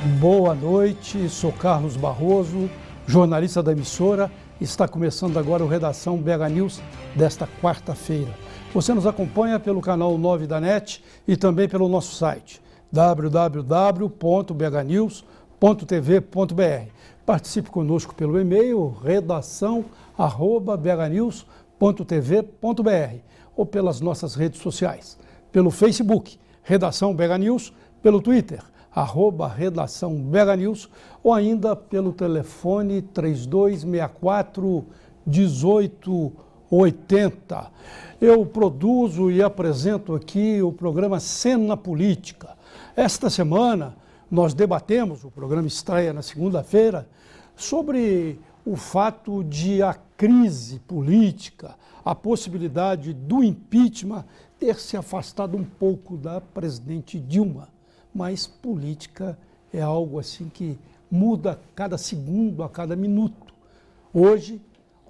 Boa noite, sou Carlos Barroso, jornalista da emissora. Está começando agora o Redação BH News desta quarta-feira. Você nos acompanha pelo canal 9 da NET e também pelo nosso site www.bhnews.tv.br. Participe conosco pelo e-mail redação@bhnews.tv.br ou pelas nossas redes sociais, pelo Facebook, Redação BH News, pelo Twitter, @Redação BH News, ou ainda pelo telefone 3264-1880. Eu produzo e apresento aqui o programa Cena Política. Esta semana nós debatemos, o programa estreia na segunda-feira, sobre o fato de a crise política, a possibilidade do impeachment ter se afastado um pouco da presidente Dilma. Mas política é algo assim que muda a cada segundo, a cada minuto. Hoje,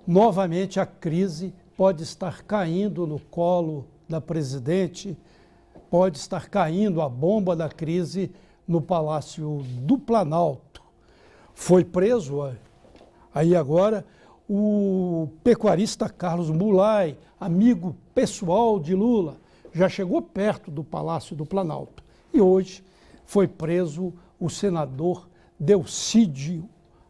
novamente, a crise pode estar caindo no colo da presidente, pode estar caindo a bomba da crise no Palácio do Planalto. Foi preso aí agora o pecuarista Carlos Mulay, amigo pessoal de Lula, já chegou perto do Palácio do Planalto. E hoje foi preso o senador Delcídio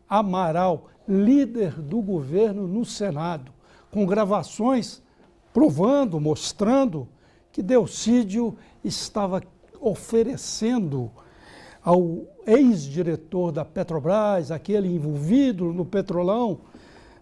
Amaral, líder do governo no Senado, com gravações provando, mostrando que Delcídio estava oferecendo ao ex-diretor da Petrobras, aquele envolvido no Petrolão,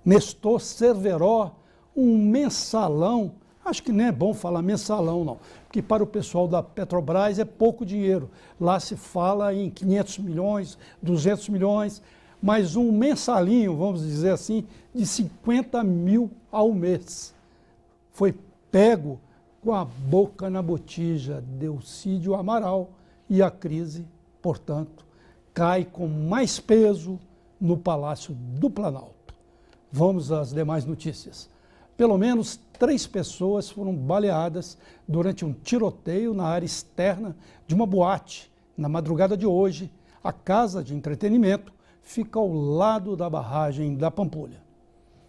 Nestor Cerveró, um mensalão. Acho que nem é bom falar mensalão, não, porque para o pessoal da Petrobras é pouco dinheiro. Lá se fala em 500 milhões, 200 milhões, mas um mensalinho, vamos dizer assim, de 50 mil ao mês. Foi pego com a boca na botija, Delcídio Amaral, e a crise, portanto, cai com mais peso no Palácio do Planalto. Vamos às demais notícias. Pelo menos 3 pessoas foram baleadas durante um tiroteio na área externa de uma boate. Na madrugada de hoje, a casa de entretenimento fica ao lado da barragem da Pampulha.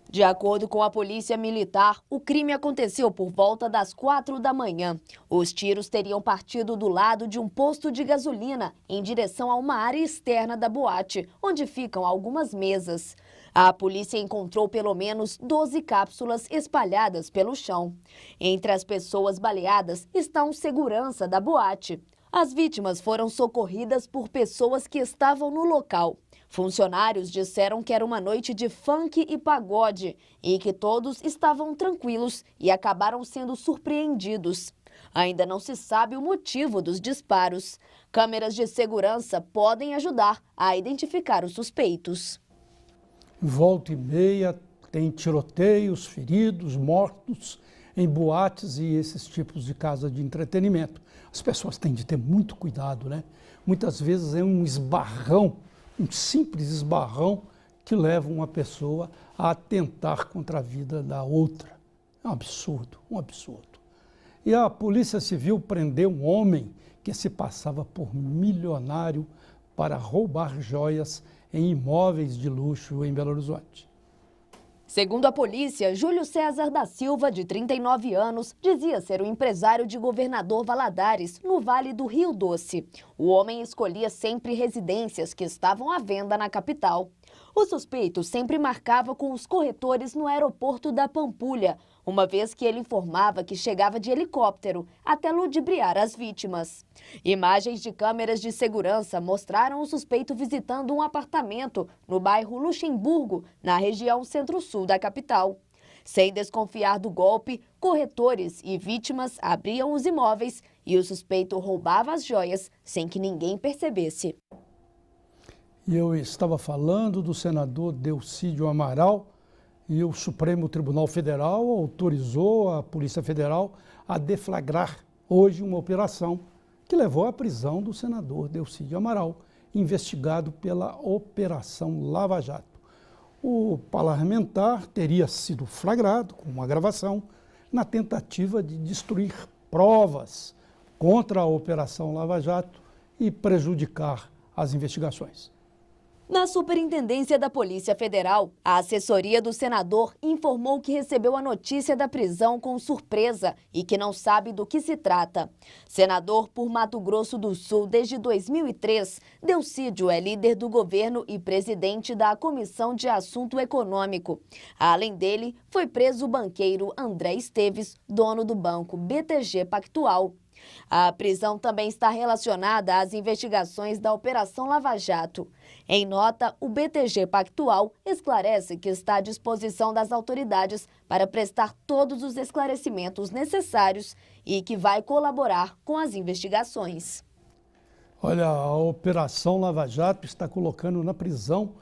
De acordo com a polícia militar, o crime aconteceu por volta das 4 da manhã. Os tiros teriam partido do lado de um posto de gasolina em direção a uma área externa da boate, onde ficam algumas mesas. A polícia encontrou pelo menos 12 cápsulas espalhadas pelo chão. Entre as pessoas baleadas está um segurança da boate. As vítimas foram socorridas por pessoas que estavam no local. Funcionários disseram que era uma noite de funk e pagode e que todos estavam tranquilos e acabaram sendo surpreendidos. Ainda não se sabe o motivo dos disparos. Câmeras de segurança podem ajudar a identificar os suspeitos. Volta e meia tem tiroteios, feridos, mortos em boates e esses tipos de casa de entretenimento. As pessoas têm de ter muito cuidado, né? Muitas vezes é um esbarrão, um simples esbarrão que leva uma pessoa a atentar contra a vida da outra. É um absurdo, um absurdo. E a Polícia Civil prendeu um homem que se passava por milionário para roubar joias em imóveis de luxo em Belo Horizonte. Segundo a polícia, Júlio César da Silva, de 39 anos, dizia ser o empresário de Governador Valadares, no Vale do Rio Doce. O homem escolhia sempre residências que estavam à venda na capital. O suspeito sempre marcava com os corretores no aeroporto da Pampulha, uma vez que ele informava que chegava de helicóptero, até ludibriar as vítimas. Imagens de câmeras de segurança mostraram o suspeito visitando um apartamento no bairro Luxemburgo, na região centro-sul da capital. Sem desconfiar do golpe, corretores e vítimas abriam os imóveis e o suspeito roubava as joias sem que ninguém percebesse. E eu estava falando do senador Delcídio Amaral, e o Supremo Tribunal Federal autorizou a Polícia Federal a deflagrar hoje uma operação que levou à prisão do senador Delcídio Amaral, investigado pela Operação Lava Jato. O parlamentar teria sido flagrado com uma gravação na tentativa de destruir provas contra a Operação Lava Jato e prejudicar as investigações. Na Superintendência da Polícia Federal, a assessoria do senador informou que recebeu a notícia da prisão com surpresa e que não sabe do que se trata. Senador por Mato Grosso do Sul desde 2003, Delcídio é líder do governo e presidente da Comissão de Assunto Econômico. Além dele, foi preso o banqueiro André Esteves, dono do banco BTG Pactual. A prisão também está relacionada às investigações da Operação Lava Jato. Em nota, o BTG Pactual esclarece que está à disposição das autoridades para prestar todos os esclarecimentos necessários e que vai colaborar com as investigações. Olha, a Operação Lava Jato está colocando na prisão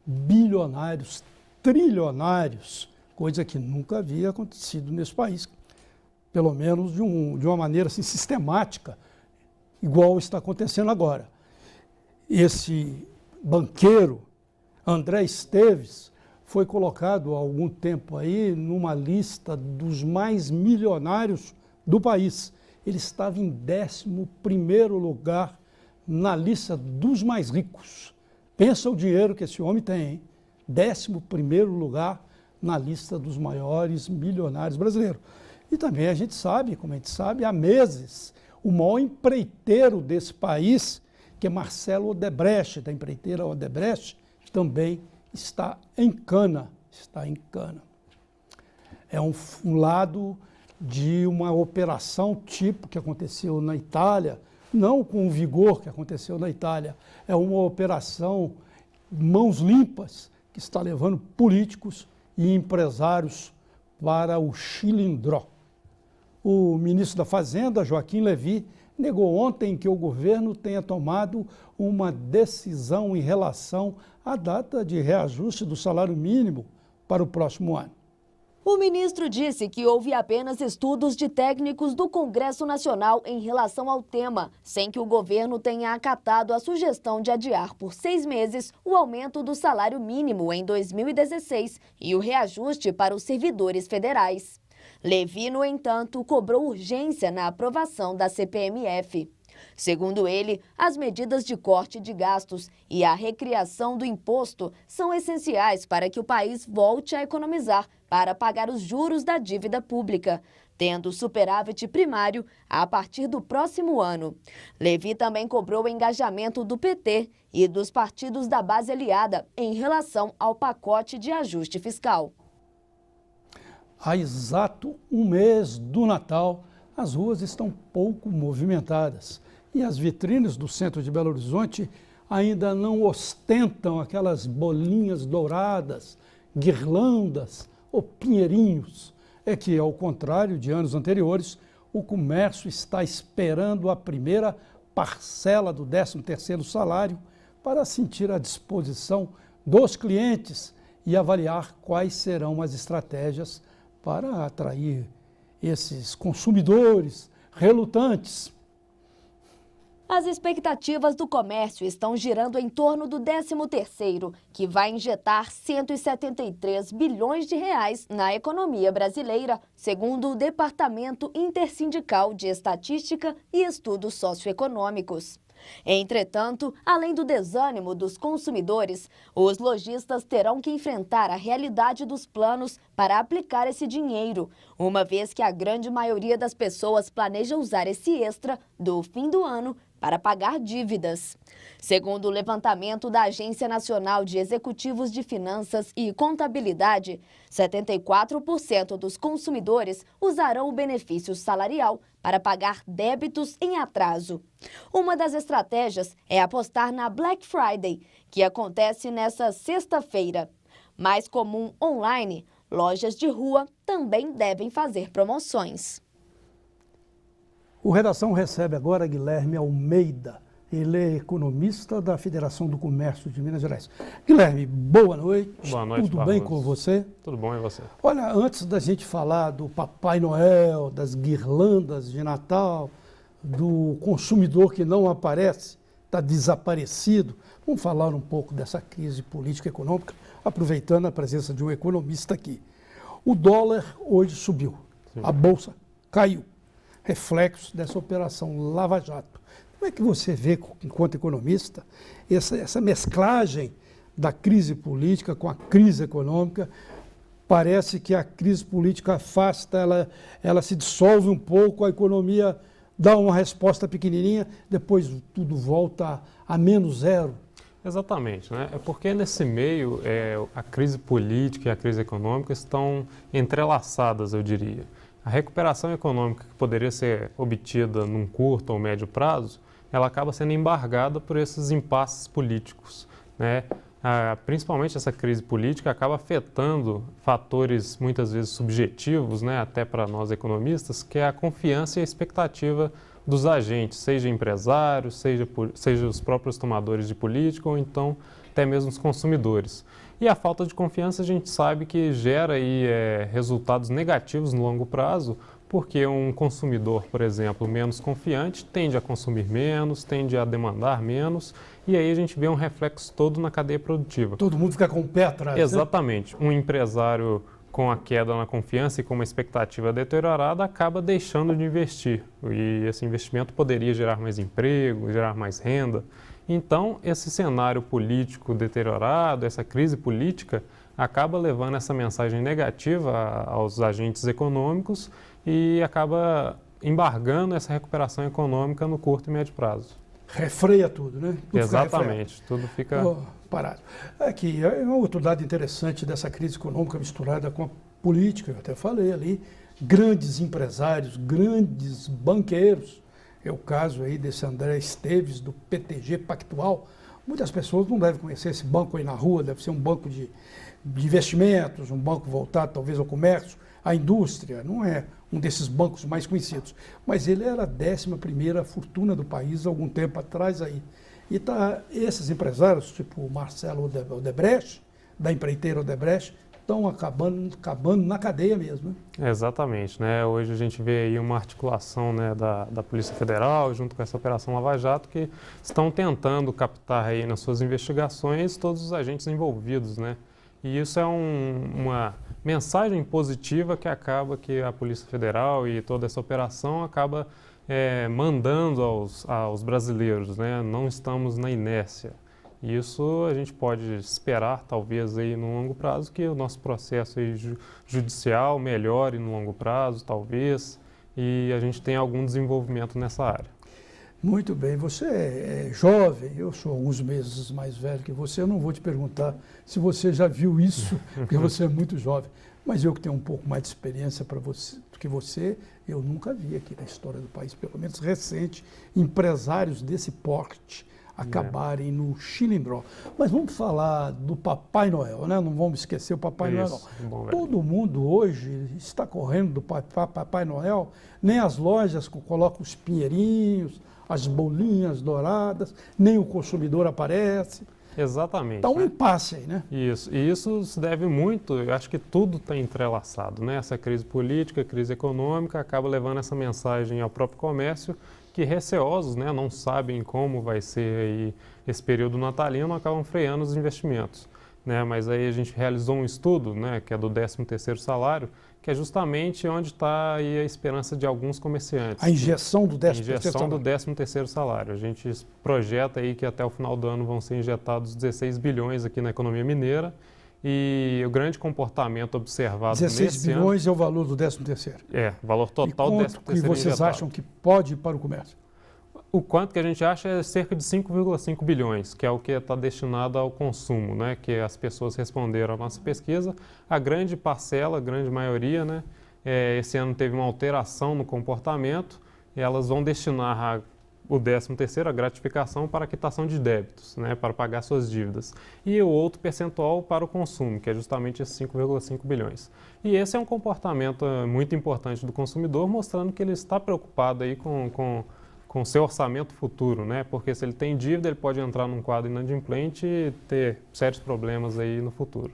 bilionários, trilionários, coisa que nunca havia acontecido nesse país. Pelo menos de uma maneira assim, sistemática, igual está acontecendo agora. Esse banqueiro, André Esteves, foi colocado há algum tempo aí numa lista dos mais milionários do país. Ele estava em 11º lugar na lista dos mais ricos. Pensa o dinheiro que esse homem tem, hein? 11º lugar na lista dos maiores milionários brasileiros. E também a gente sabe, como a gente sabe, há meses, o maior empreiteiro desse país, que é Marcelo Odebrecht, da empreiteira Odebrecht, também está em cana. É um lado de uma operação tipo que aconteceu na Itália, não com o vigor que aconteceu na Itália, é uma operação mãos limpas que está levando políticos e empresários para o chilindró. O ministro da Fazenda, Joaquim Levy, negou ontem que o governo tenha tomado uma decisão em relação à data de reajuste do salário mínimo para o próximo ano. O ministro disse que houve apenas estudos de técnicos do Congresso Nacional em relação ao tema, sem que o governo tenha acatado a sugestão de adiar por 6 meses o aumento do salário mínimo em 2016 e o reajuste para os servidores federais. Levy, no entanto, cobrou urgência na aprovação da CPMF. Segundo ele, as medidas de corte de gastos e a recriação do imposto são essenciais para que o país volte a economizar para pagar os juros da dívida pública, tendo superávit primário a partir do próximo ano. Levy também cobrou o engajamento do PT e dos partidos da base aliada em relação ao pacote de ajuste fiscal. Há exato um mês do Natal, as ruas estão pouco movimentadas e as vitrines do centro de Belo Horizonte ainda não ostentam aquelas bolinhas douradas, guirlandas ou pinheirinhos. É que, ao contrário de anos anteriores, o comércio está esperando a primeira parcela do 13º salário para sentir a disposição dos clientes e avaliar quais serão as estratégias para atrair esses consumidores relutantes. As expectativas do comércio estão girando em torno do 13º, que vai injetar 173 bilhões de reais na economia brasileira, segundo o Departamento Intersindical de Estatística e Estudos Socioeconômicos. Entretanto, além do desânimo dos consumidores, os lojistas terão que enfrentar a realidade dos planos para aplicar esse dinheiro, uma vez que a grande maioria das pessoas planeja usar esse extra do fim do ano para pagar dívidas. Segundo o levantamento da Agência Nacional de Executivos de Finanças e Contabilidade, 74% dos consumidores usarão o benefício salarial para pagar débitos em atraso. Uma das estratégias é apostar na Black Friday, que acontece nesta sexta-feira. Mais comum online, lojas de rua também devem fazer promoções. O Redação recebe agora Guilherme Almeida. Ele é economista da Federação do Comércio de Minas Gerais. Guilherme, boa noite. Boa noite, Tudo bem com você? Tudo bom, e você? Olha, antes da gente falar do Papai Noel, das guirlandas de Natal, do consumidor que não aparece, está desaparecido, vamos falar um pouco dessa crise política e econômica, aproveitando a presença de um economista aqui. O dólar hoje subiu, a bolsa caiu. Reflexo dessa operação Lava Jato. Como é que você vê, enquanto economista, essa mesclagem da crise política com a crise econômica? Parece que a crise política afasta, ela se dissolve um pouco, a economia dá uma resposta pequenininha, depois tudo volta a menos zero. Exatamente, né? É porque nesse meio a crise política e a crise econômica estão entrelaçadas, eu diria. A recuperação econômica que poderia ser obtida num curto ou médio prazo, ela acaba sendo embargada por esses impasses políticos, né? Principalmente essa crise política acaba afetando fatores muitas vezes subjetivos, né, até para nós economistas, que é a confiança e a expectativa dos agentes, seja empresários, seja os próprios tomadores de política ou então até mesmo os consumidores. E a falta de confiança a gente sabe que gera aí, resultados negativos no longo prazo, porque um consumidor, por exemplo, menos confiante tende a consumir menos, tende a demandar menos, e aí a gente vê um reflexo todo na cadeia produtiva. Todo mundo fica com o pé atrás. Exatamente. Né? Um empresário com a queda na confiança e com uma expectativa deteriorada acaba deixando de investir. E esse investimento poderia gerar mais emprego, gerar mais renda. Então, esse cenário político deteriorado, essa crise política, acaba levando essa mensagem negativa aos agentes econômicos e acaba embargando essa recuperação econômica no curto e médio prazo. Refreia tudo, né? Tudo Exatamente, tudo fica parado. Aqui, é um outro dado interessante dessa crise econômica misturada com a política, eu até falei ali, grandes empresários, grandes banqueiros, é o caso aí desse André Esteves, do PTG Pactual. Muitas pessoas não devem conhecer esse banco aí na rua, deve ser um banco de investimentos, um banco voltado talvez ao comércio, à indústria, não é um desses bancos mais conhecidos. Mas ele era a 11ª fortuna do país há algum tempo atrás aí. E esses empresários, tipo o Marcelo Odebrecht, da empreiteira Odebrecht, estão acabando na cadeia mesmo. Né? Exatamente. Né? Hoje a gente vê aí uma articulação, né, da Polícia Federal junto com essa Operação Lava Jato que estão tentando captar aí nas suas investigações todos os agentes envolvidos, né? E isso é uma mensagem positiva que acaba que a Polícia Federal e toda essa operação acaba mandando aos brasileiros, né? Não estamos na inércia. Isso a gente pode esperar, talvez, aí no longo prazo, que o nosso processo aí judicial melhore no longo prazo, talvez, e a gente tenha algum desenvolvimento nessa área. Muito bem, você é jovem, eu sou alguns meses mais velho que você, eu não vou te perguntar se você já viu isso, porque você é muito jovem, mas eu que tenho um pouco mais de experiência do que você, eu nunca vi aqui na história do país, pelo menos recente, empresários desse porte acabarem no chilindró. Mas vamos falar do Papai Noel, né? Não vamos esquecer o Papai Noel. Não. Todo mundo hoje está correndo do Papai Noel, nem as lojas colocam os pinheirinhos, as bolinhas douradas, nem o consumidor aparece. Exatamente. Está um impasse aí, né? Isso. E isso se deve muito, eu acho que tudo está entrelaçado, né? Essa crise política, crise econômica, acaba levando essa mensagem ao próprio comércio, que receosos, né, não sabem como vai ser aí esse período natalino, acabam freando os investimentos. Né? Mas aí a gente realizou um estudo, né, que é do 13º salário, que é justamente onde está aí a esperança de alguns comerciantes. A injeção do 13º salário. A injeção do 13º salário. A gente projeta aí que até o final do ano vão ser injetados 16 bilhões aqui na economia mineira. E o grande comportamento observado nesse ano... 16 bilhões é o valor do 13º. O valor total do 13º injetado. E quanto que vocês acham que pode ir para o comércio? O quanto que a gente acha é cerca de 5,5 bilhões, que é o que está destinado ao consumo, né? Que as pessoas responderam à nossa pesquisa. A grande parcela, a grande maioria, né? Esse ano teve uma alteração no comportamento e elas vão destinar o 13º, a gratificação, para a quitação de débitos, né? Para pagar suas dívidas. E o outro percentual para o consumo, que é justamente esses 5,5 bilhões. E esse é um comportamento muito importante do consumidor, mostrando que ele está preocupado aí com o seu orçamento futuro, né? Porque se ele tem dívida, ele pode entrar num quadro inadimplente e ter sérios problemas aí no futuro.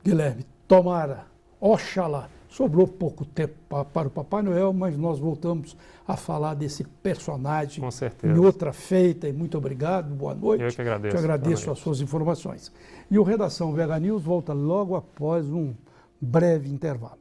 Guilherme, tomara, oxalá, sobrou pouco tempo para o Papai Noel, mas nós voltamos a falar desse personagem com certeza. Em outra feita. E muito obrigado, boa noite. Eu que agradeço. Eu agradeço as suas informações. E o Redação VH News volta logo após um breve intervalo.